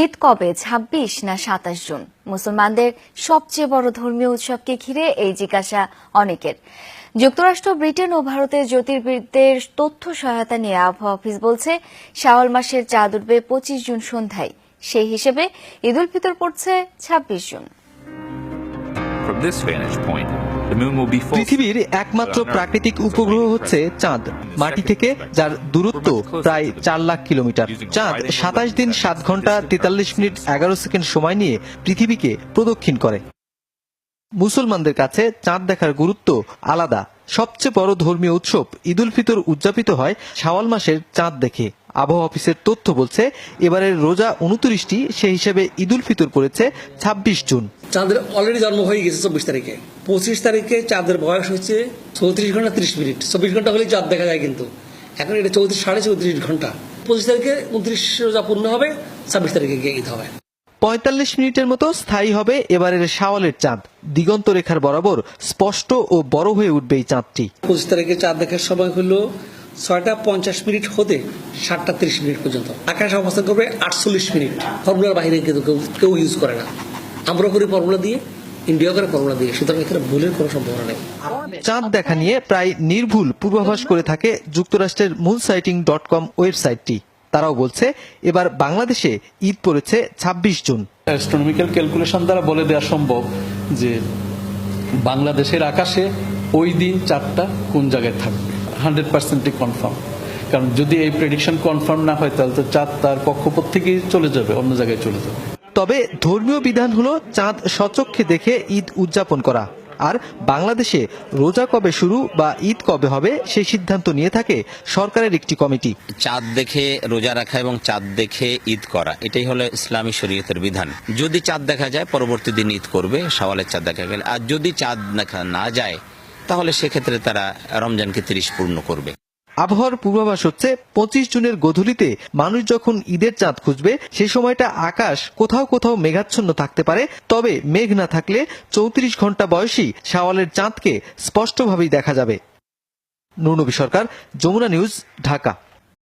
ঈদ কবে, ২৬ না ২৭ জুন? মুসলমানদের সবচেয়ে বড় ধর্মীয় উৎসবকে ঘিরে এই জিজ্ঞাসা অনেকের। যুক্তরাষ্ট্র, ব্রিটেন ও ভারতের জ্যোতির্বিদদের তথ্য সহায়তা নিয়ে আবহাওয়া অফিস বলছে, শাওয়াল মাসের চাঁদ উঠবে ২৫ জুন সন্ধ্যায়। সেই হিসেবে ঈদ উল ফিতর পড়ছে ২৬ জুন। পৃথিবীর একমাত্র প্রাকৃতিক উপগ্রহ হচ্ছে চাঁদ, মাটি থেকে যার দূরত্ব প্রায় ৪ লাখ কিলোমিটার। চাঁদ ২৭ দিন ৭ ঘন্টা ৪৩ মিনিট ১১ সেকেন্ড সময় নিয়ে পৃথিবীকে প্রদক্ষিণ করে। মুসলমানদের কাছে চাঁদ দেখার গুরুত্ব আলাদা। সবচেয়ে বড় ধর্মীয় উৎসব ঈদ উল ফিতর উদযাপিত হয় শাওয়াল মাসের চাঁদ দেখে। আবহাওয়া অফিসের তথ্য বলছে, এবারের রোজা ২৯টি, সেই হিসেবে ঈদ উল ফিতর পড়েছে ২৬ জুন। চাঁদের অলরেডি জন্ম হয়ে গেছে ২৪ তারিখে। ২৫ তারিখে চাঁদের বয়স হচ্ছে ৩৪ ঘন্টা ৩০ মিনিট। ২৪ ঘন্টা হলেই চাঁদ দেখা যায়, কিন্তু এখন এটা সাড়ে ৩৪ ঘন্টা। ২৫ তারিখে ২৯ রোজা পূর্ণ হবে, ২৬ তারিখে গিয়ে ঈদ হবে। ৪৫ মিনিটের মতো স্থায়ী হবে এবারের শাওয়ালের চাঁদ। দিগন্ত রেখার বরাবর স্পষ্ট ও বড় হয়ে উঠবে এই চাঁদটি। ২৫ তারিখে চাঁদ দেখার সময় হলো ৬টা ৫০ মিনিট হতে ৭টা ৩০ মিনিট পর্যন্ত। আকাশে অবস্থান করবে ৪৮ মিনিট। ফর্মুলার বাইরে কিন্তু কেউ ইউজ করে না। আমরা করি ফর্মুলা দিয়ে, ইন্ডিয়া করে ফর্মুলা দিয়ে, সুতরাং এখানে ভুলের কোনো সম্ভাবনা নেই। চাঁদ দেখা নিয়ে প্রায় নির্ভুল পূর্বাভাস করে থাকে যুক্তরাষ্ট্রের moonsighting.com ওয়েবসাইটটি। তারাও বলছে, এবার বাংলাদেশে ঈদ পড়েছে ২৬ জুন। অ্যাস্ট্রোনমিক্যাল ক্যালকুলেশন দ্বারা বলে দেওয়া সম্ভব যে বাংলাদেশের আকাশে ওই দিন চাঁদটা কোন জায়গায় থাকবে। 100% কনফার্ম, কারণ যদি এই প্রেডিকশন কনফার্ম না হয় তাহলে তো চাঁদ তার কক্ষপথ থেকেই চলে যাবে, অন্য জায়গায় চলে যাবে। তবে ধর্মীয় বিধান হলো চাঁদ স্বচক্ষে দেখে ঈদ উদযাপন করা। আর বাংলাদেশে রোজা কবে শুরু বা ঈদ কবে হবে সেই সিদ্ধান্ত নিয়ে থাকে সরকারের একটি কমিটি। চাঁদ দেখে রোজা রাখা এবং চাঁদ দেখে ঈদ করা, এটাই হলো ইসলামী শরীয়তের বিধান। যদি চাঁদ দেখা যায় পরবর্তী দিন ঈদ করবে, শাওয়ালের চাঁদ দেখা গেলে। আর যদি চাঁদ দেখা না যায় তাহলে সেক্ষেত্রে তারা রমজানকে ৩০ পূর্ণ করবে। আবহাওয়ার পূর্বাভাস হচ্ছে ২৫ জুনের গোধূলিতে মানুষ যখন ঈদের চাঁদ খুঁজবে সেই সময়টা আকাশ কোথাও কোথাও মেঘাচ্ছন্ন থাকতে পারে। তবে মেঘ না থাকলে ৩৪ ঘন্টা বয়সী শাওয়ালের চাঁদকে স্পষ্টভাবেই দেখা যাবে। নুরনবী সরকার, যমুনা নিউজ, ঢাকা।